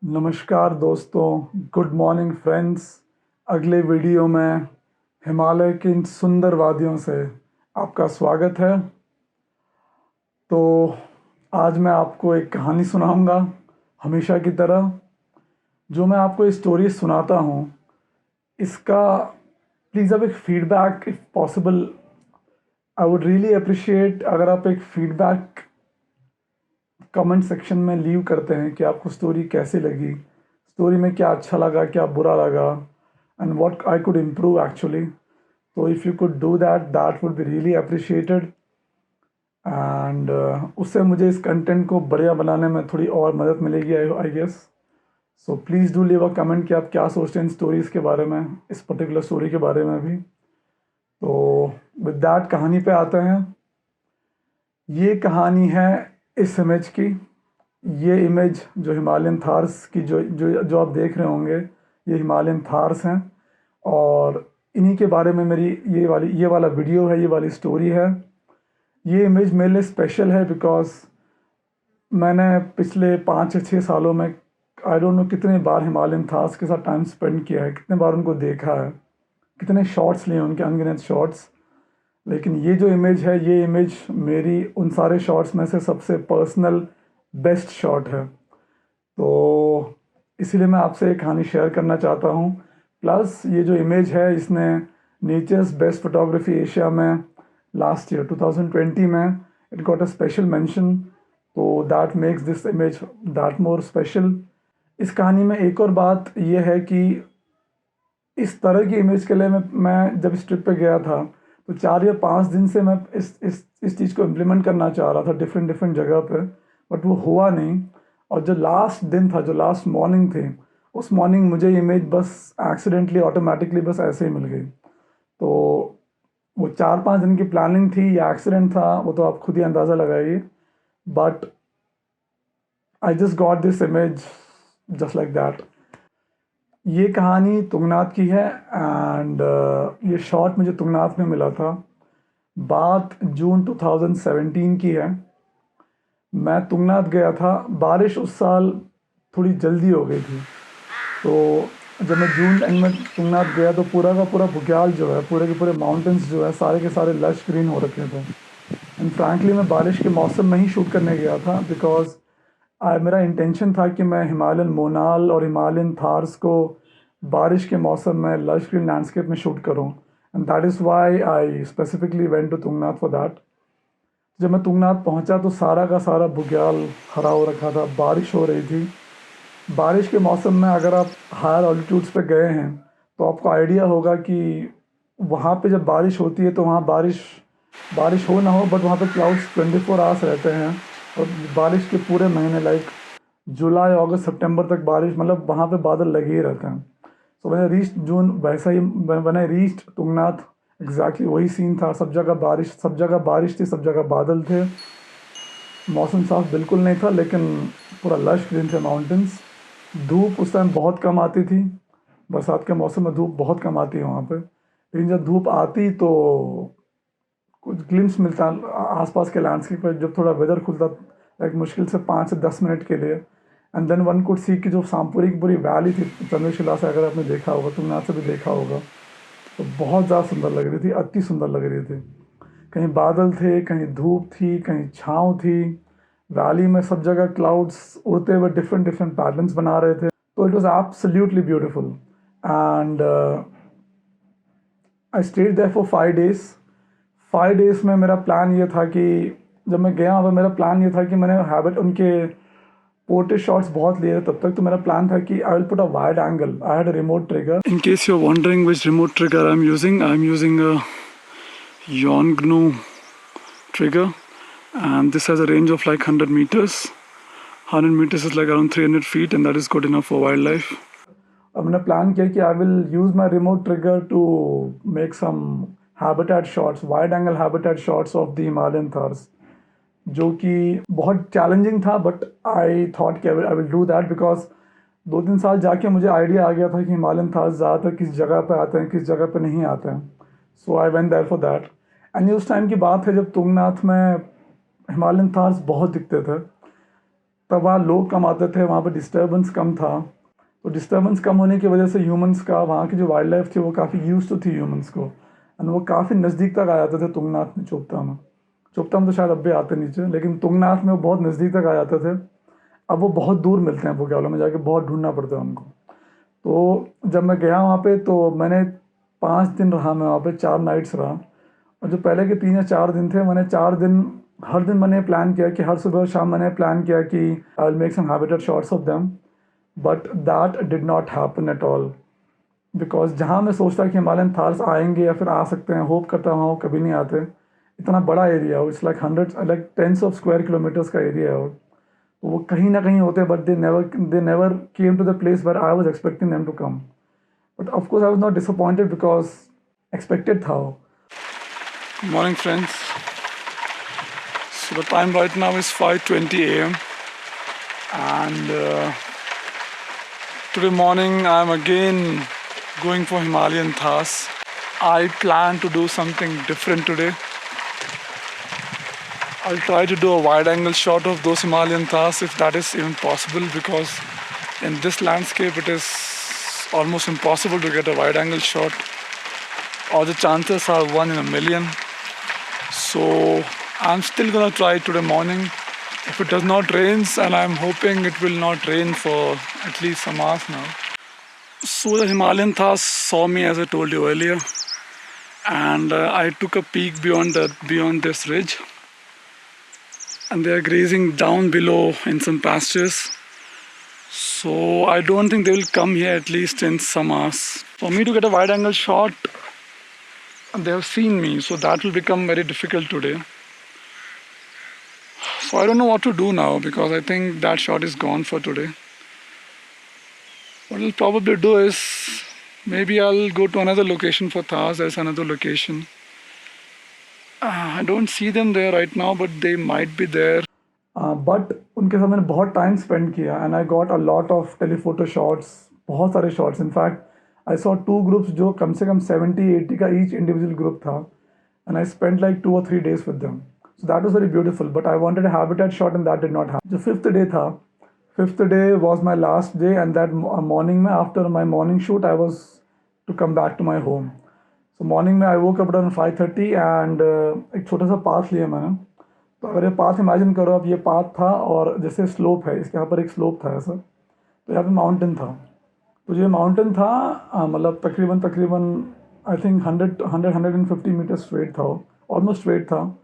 नमस्कार दोस्तों, good morning friends. अगले वीडियो में हिमालय की इन सुंदर वादियों से आपका स्वागत है। तो आज मैं आपको एक कहानी सुनाऊंगा, हमेशा की तरह। जो मैं आपको ये स्टोरी सुनाता हूँ, इसका प्लीज़ अब एक feedback if possible. I would really appreciate अगर आप एक फीडबैक कमेंट सेक्शन में लीव करते हैं कि आपको स्टोरी कैसी लगी, स्टोरी में क्या अच्छा लगा, क्या बुरा लगा, and what I could improve actually. तो if you could do that, that would be really appreciated. And उससे मुझे इस कंटेंट को बढ़िया बनाने में थोड़ी और मदद मिलेगी, I guess. So please do leave a comment कि आप क्या सोचते हैं इन स्टोरीज़ के बारे में, इस पर्टिकुलर स्टोरी के बारे में भी। तो विद दैट कहानी पे आते हैं। ये कहानी है इस इमेज की। ये इमेज जो हिमालयन थार्स की जो जो जो आप देख रहे होंगे, ये हिमालयन थार्स हैं। और इन्हीं के बारे में मेरी ये वाला वीडियो है, ये वाली स्टोरी है। ये इमेज मेरे लिए स्पेशल है बिकॉज मैंने पिछले 5 या 6 सालों में आई डोंट नो कितने बार हिमालयन थार्स के साथ टाइम स्पेंड किया है, कितने बार उनको देखा है, कितने शॉट्स लिए उनके, अनगिनत शॉट्स। लेकिन ये जो इमेज है, ये इमेज मेरी उन सारे शॉट्स में से सबसे पर्सनल बेस्ट शॉट है। तो इसीलिए मैं आपसे एक कहानी शेयर करना चाहता हूँ। प्लस ये जो इमेज है, इसने नेचर्स बेस्ट फोटोग्राफी एशिया में लास्ट ईयर 2020 में it got a special mention. तो that makes this image that more special. इस कहानी में एक और बात यह है कि इस तरह की इमेज के लिए मैं जब इस ट्रिप पे गया था, तो 4 या 5 दिन से मैं इस चीज़ को इम्प्लीमेंट करना चाह रहा था डिफरेंट डिफरेंट जगह पे, बट वो हुआ नहीं। और जो लास्ट दिन था, जो लास्ट मॉर्निंग थी, उस मॉर्निंग मुझे इमेज बस एक्सीडेंटली ऑटोमेटिकली बस ऐसे ही मिल गई। तो वो 4-5 दिन की प्लानिंग थी या एक्सीडेंट था, वो तो आप खुद ही अंदाज़ा लगाइए। But I just got this image just like that. ये कहानी तुंगनाथ की है। एंड ये शॉट मुझे तुंगनाथ में मिला था। बात जून 2017 की है। मैं तुंगनाथ गया था। बारिश उस साल थोड़ी जल्दी हो गई थी। तो जब मैं जून एंड में तुंगनाथ गया, तो पूरा का पूरा बुग्याल जो है, पूरे के पूरे माउंटेन्स जो है, सारे के सारे लश ग्रीन हो रखे थे। एंड फ्रैंकली मैं बारिश के मौसम में ही शूट करने गया था बिकॉज मेरा इंटेंशन था कि मैं हिमालयन मोनाल और हिमालयन थार्स को बारिश के मौसम में लश ग्रीन लैंडस्केप में शूट करूं। And that is why I specifically went to Tungnath for that. जब मैं तुंगनाथ पहुंचा तो सारा का सारा बुग्याल हरा हो रखा था, बारिश हो रही थी। बारिश के मौसम में अगर आप हायर ऑल्टीट्यूड्स पे गए हैं, तो आपको आइडिया होगा कि वहाँ पे जब बारिश होती है, तो वहाँ बारिश बारिश हो ना हो, बट वहाँ पे क्लाउड्स 24 आवर्स रहते हैं। और बारिश के पूरे महीने लाइक जुलाई अगस्त सितंबर तक बारिश, मतलब वहाँ पे बादल लगे ही रहते हैं। So when I reached June, वैसा ही when I reached Tungnath, exactly वही सीन था। सब जगह बारिश, सब जगह बारिश थी, सब जगह बादल थे। मौसम साफ बिल्कुल नहीं था, लेकिन पूरा लश ग्रीन थे माउंटेन्स। धूप उस टाइम बहुत कम आती थी। बरसात के मौसम में धूप बहुत कम आती है वहाँ पे, लेकिन जब धूप आती तो कुछ ग्लिम्स मिलता आसपास के लैंडस्केप पर। जब थोड़ा वेदर खुलता, लाइक मुश्किल से 5 से 10 मिनट के लिए, and then one could see कि जो पूरी की पूरी वैली थी चंद्रशिला से, अगर आपने देखा होगा, तुमने से भी देखा होगा, तो बहुत ज़्यादा सुंदर लग रही थी, अति सुंदर लग रही थी। कहीं बादल थे, कहीं धूप थी, कहीं छाँव थी। वैली में सब जगह क्लाउड्स उड़ते हुए डिफरेंट डिफरेंट पैटर्न्स बना रहे थे। तो it was absolutely beautiful. And I stayed there for 5 days. 5 days में मेरा प्लान ये था कि जब मैं गया वहाँ, मेरा प्लान ये था कि मैंने हैबिट उनके पोर्ट्रेट शॉट्स बहुत लिए थे तब तक। तो मेरा प्लान था कि I will put a wide angle. I had a remote trigger. In case you are wondering which remote trigger I am using a Yongnu trigger, and this has a range of like 100 meters. 100 meters is like around 300 feet, and that is good enough for wildlife. अब मैंने plan किया कि I will use my remote trigger to make some habitat shots, wide angle habitat shots of the Himalayan tahrs, जो कि बहुत challenging था। But I thought कि I will do that because 2-3 साल जाके मुझे आइडिया आ गया था कि हिमालयन थार्स ज़्यादातर किस जगह पे आते हैं, किस जगह पे नहीं आते हैं। So I went there for that. And उस टाइम की बात है जब तुंगनाथ में हिमालयन थार्स बहुत दिखते थे। तब वहाँ लोग कम आते थे, वहाँ पे डिस्टर्बेंस कम था। तो डिस्टर्बेंस कम होने की वजह से ह्यूमंस का, वहाँ की जो वाइल्ड लाइफ थी वो काफ़ी यूज टू थी ह्यूमंस को, एंड वो काफ़ी नज़दीक तक आ जाते थे तुंगनाथ में, चोपता में। चोपता में तो शायद अब भी आते नीचे, लेकिन तुंगनाथ में वो बहुत नज़दीक तक आ जाते थे। अब वो बहुत दूर मिलते हैं, बुग्यालों में जाके बहुत ढूंढना पड़ता है उनको। तो जब मैं गया वहाँ पे तो मैंने 5 दिन रहा, मैं वहाँ पे 4 नाइट्स रहा। और जो पहले के 3 या 4 दिन थे, मैंने 4 दिन हर दिन मैंने प्लान किया कि हर सुबह और शाम मैंने प्लान किया कि I will make some habitat shots of them, but that did not happen at all. Because जहाँ मैं सोचता कि हिमालयन थार्स आएंगे या फिर आ सकते हैं, होप करता हूँ, वो कभी नहीं आते। इतना बड़ा एरिया हो, it's like hundreds, like tens of square kilometres का एरिया है। वो कहीं ना कहीं होते, but they never came to the place where I was expecting them to come. But of course I was not disappointed because expected था वो। Morning friends, so the time right now is 5:20 a.m. and today morning I am again going for Himalayan Thars. I plan to do something different today. I'll try to do a wide angle shot of those Himalayan Thars if that is even possible, because in this landscape it is almost impossible to get a wide angle shot, or the chances are 1 in a million. So I'm still gonna try today morning. If it does not rain, and I'm hoping it will not rain for at least some hours now. So the Himalayan Thars saw me, as I told you earlier, and I took a peek beyond this ridge, and they are grazing down below in some pastures. So I don't think they will come here at least in some hours. For me to get a wide angle shot, they have seen me, so that will become very difficult today. So I don't know what to do now, because I think that shot is gone for today. What I'll probably do is maybe I'll go to another location for Thars. There's another location. I don't see them there right now, but they might be there. But उनके साथ मैंने बहुत time spend किया, and I got a lot of telephoto shots, बहुत सारे shots. In fact, I saw 2 groups जो कम से कम 70-80 का each individual group था, and I spent like 2 or 3 days with them. So that was very beautiful, but I wanted a habitat shot and that did not happen. The 5th day था, 5th day was my last day, and that morning में, after my morning shoot, I was to come back to my home. So morning में I woke up around 5:30 and एक छोटा सा path लिया मैंने। तो अगर ये पाथ इमेजिन करो, अब ये पाथ था और जैसे स्लोप है, इसके यहाँ पर एक स्लोप था ऐसा, तो यहाँ पे माउंटेन था। तो जो माउंटेन था मतलब तकरीबन आई थिंक 150 मीटर स्ट्रेट था, ऑलमोस्ट स्ट्रेट था,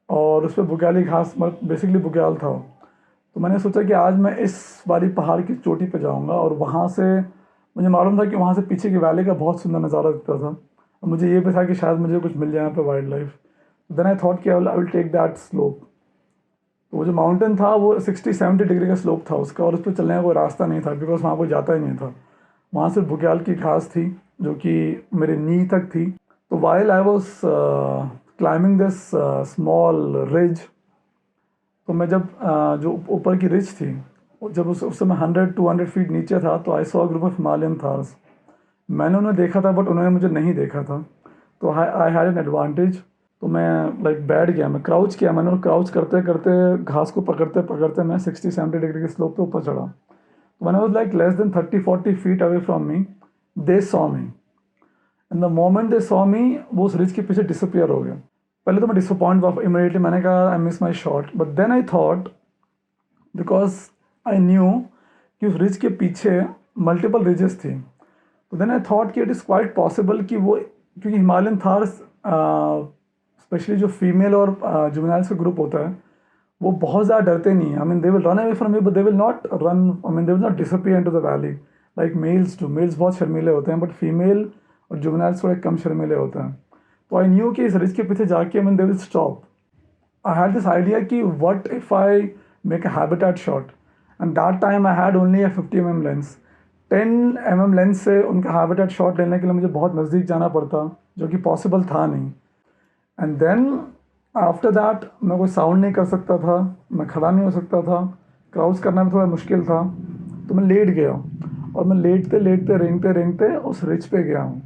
और उस पर बुग्याली घास, बेसिकली बुग्याल था। तो मैंने सोचा कि आज मैं इस वाली पहाड़ की चोटी पे जाऊंगा, और वहाँ से मुझे मालूम था कि वहाँ से पीछे की वैली का बहुत सुंदर नज़ारा दिखता था, और मुझे ये भी था कि शायद मुझे कुछ मिल जाए यहाँ पे wild life. Then I thought कि I will take that slope. तो वो जो माउंटेन था वो 60-70 डिग्री का स्लोप था उसका, और उस पर चलने का कोई रास्ता नहीं था, बिकॉज वहाँ कोई जाता ही नहीं था। वहाँ सिर्फ बुग्याल की घास थी जो कि मेरे नी तक थी। तो while I was climbing this small ridge, तो मैं जब जो ऊपर की रिज थी, जब उस समय 100-200 फीट नीचे था, तो I saw group of Himalayan थार्स। मैंने उन्हें देखा था, बट उन्होंने मुझे नहीं देखा था, तो आई हैड एन एडवांटेज। तो मैं लाइक बैठ गया, मैं क्राउच किया मैंने, और क्राउच करते करते घास को पकड़ते पकड़ते मैं 60-70 डिग्री के स्लोप पे ऊपर चढ़ा। तो मैंने was like less than 30-40 feet away from me, they saw me, and the moment they saw me, वो उस रिज के पीछे डिसअपियर हो गया। पहले तो मैं डिसअपॉइंट हुआ इमीडिएटली, मैंने कहा I miss my shot, but then I thought, because I knew कि उस रिज के पीछे मल्टीपल रिजेस थी, तो देन आई थॉट कि इट इज़ क्वाइट पॉसिबल कि वो, क्योंकि हिमालयन थार्स स्पेशली जो फीमेल और जुवेनाइल्स का ग्रुप होता है, वो बहुत ज़्यादा डरते नहीं हैं। I mean they will run away from you, but they will not run, I mean they will not disappear into the valley like males do. Males बहुत शर्मीले होते हैं, बट फीमेल और जुवेनाइल्स थोड़े कम शर्मीले होते हैं। तो आई न्यू कि इस रिज के पीछे जाके, I mean they will stop. I had this idea कि what if I make a habitat shot, and that time I had only a 50 mm lens. 10 mm lens से उनका हैबिटेट शॉट लेने के लिए मुझे बहुत नज़दीक जाना पड़ता, जो कि पॉसिबल था नहीं। एंड देन आफ्टर दैट मैं कोई साउंड नहीं कर सकता था, मैं खड़ा नहीं हो सकता था, क्राउच करना भी थोड़ा मुश्किल था। तो मैं लेट गया, और मैं लेटते लेटते रेंगते रेंगते उस रिज पे गया हूँ।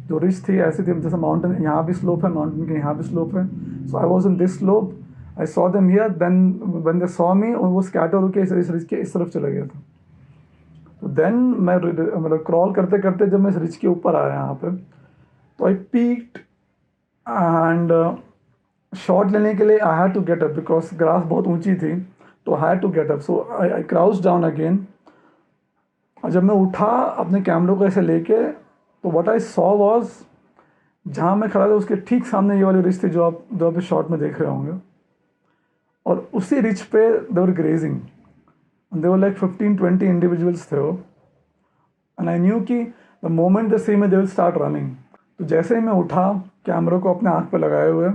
जो रिज थी ऐसी थी जैसे माउंटेन यहाँ भी स्लोप है, माउंटेन के यहाँ भी स्लोप है। So I was in this slope, I saw them here, then when they saw me, वो स्कैटर होके इस रिज के इस तरफ चला गया था। तो देन मैं मतलब क्रॉल करते करते जब मैं इस रिज के ऊपर आया यहाँ पे, तो आई पीक्ड एंड शॉट लेने के लिए I had to get up because grass बहुत ऊंची थी, तो I had to get up, so I crouch down again. और जब मैं उठा अपने कैमरे को ऐसे लेके, तो व्हाट आई सॉ वाज, जहाँ मैं खड़ा था उसके ठीक सामने ये वाली रिच थी जो आप इस शॉट में देख रहे होंगे, और उसी रिच पे they were grazing, they were like 15-20 individuals थे वो। एंड आई न्यू कि the moment they see me they will start running. तो जैसे ही मैं उठा कैमरे को अपने आँख पे लगाए हुए,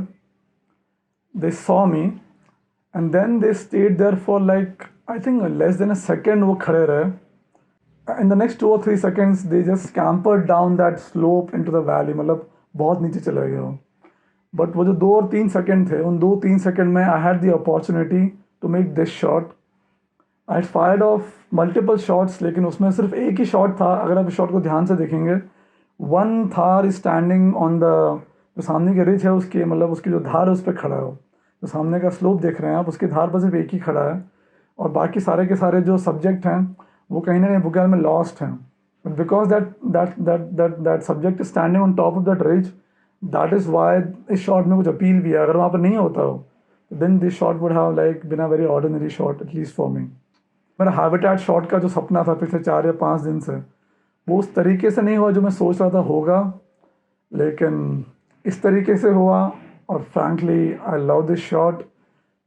they saw me and then they stayed there for like I think less than a second वो खड़े रहे। In the next 2 or 3 seconds they just scampered down that slope into the valley, मतलब बहुत नीचे चले गए वो। बट वो जो 2 और 3 सेकेंड थे, उन 2-3 सेकेंड में I had the opportunity to make this shot. I fired off multiple shots, लेकिन उसमें सिर्फ एक ही शॉट था। अगर आप इस शॉट को ध्यान से देखेंगे, one Thar is standing on the, जो सामने की रिज है उसकी, मतलब उसकी जो धार है उस पर खड़ा है। जो सामने का स्लोप देख रहे हैं आप, उसकी धार पर सिर्फ एक ही खड़ा है, और बाकी सारे के सारे जो सब्जेक्ट हैं वो कहीं ना कहीं बुग्याल में लॉस्ट हैं। But because that subject is standing on top of that ridge, that is Y इस शॉट में कुछ अपील भी है। अगर वहाँ पर नहीं होता हो, then this shot would have like been a very ordinary shot, at least for me. मेरा हैबिटेट शॉट का जो सपना था पिछले 4 या 5 दिन से, वो उस तरीके से नहीं हुआ जो मैं सोच रहा था होगा, लेकिन इस तरीके से हुआ। और frankly I love this shot.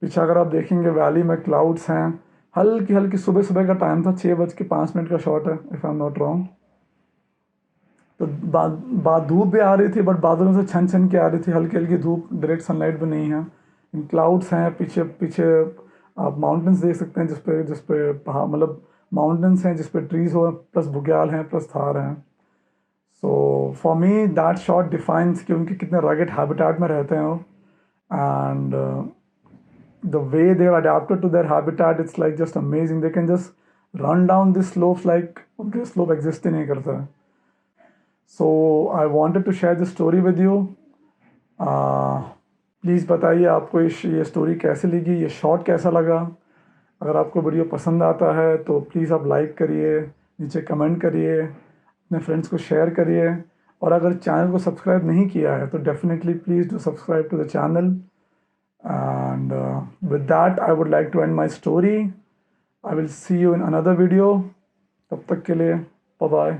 पीछे अगर आप देखेंगे वैली में क्लाउड्स हैं, हल्की हल्की, सुबह सुबह का टाइम था, 6:05 का शॉट है if I am not wrong. तो धूप भी आ रही थी, बट बादलों से छन छन के आ रही थी, हल्की हल्की धूप, डायरेक्ट सनलाइट भी नहीं है। क्लाउड्स हैं पीछे पीछे, आप माउंटेन्स देख सकते हैं जिस पे पहाड़, मतलब माउंटेन्स हैं जिस पे ट्रीज हो, प्लस बुग्याल हैं, प्लस थार हैं। So for me that shot defines कि उनके कितने रगेड हैबिटेट में रहते हैं वो, and the way they've adapted to their habitat, it's like just amazing. They can just run down these slopes like उनके slope exist ही नहीं करता है। So I wanted to share this story with you. Please बताइए आपको ये story कैसे लगी, ये शॉट कैसा लगा। अगर आपको वीडियो पसंद आता है तो प्लीज़ आप लाइक करिए, नीचे कमेंट करिए, अपने फ्रेंड्स को शेयर करिए, और अगर चैनल को सब्सक्राइब नहीं किया है तो definitely please do subscribe to the channel. And with that, I would like to end my story. I will see you in another video. तब तक के लिए bye bye.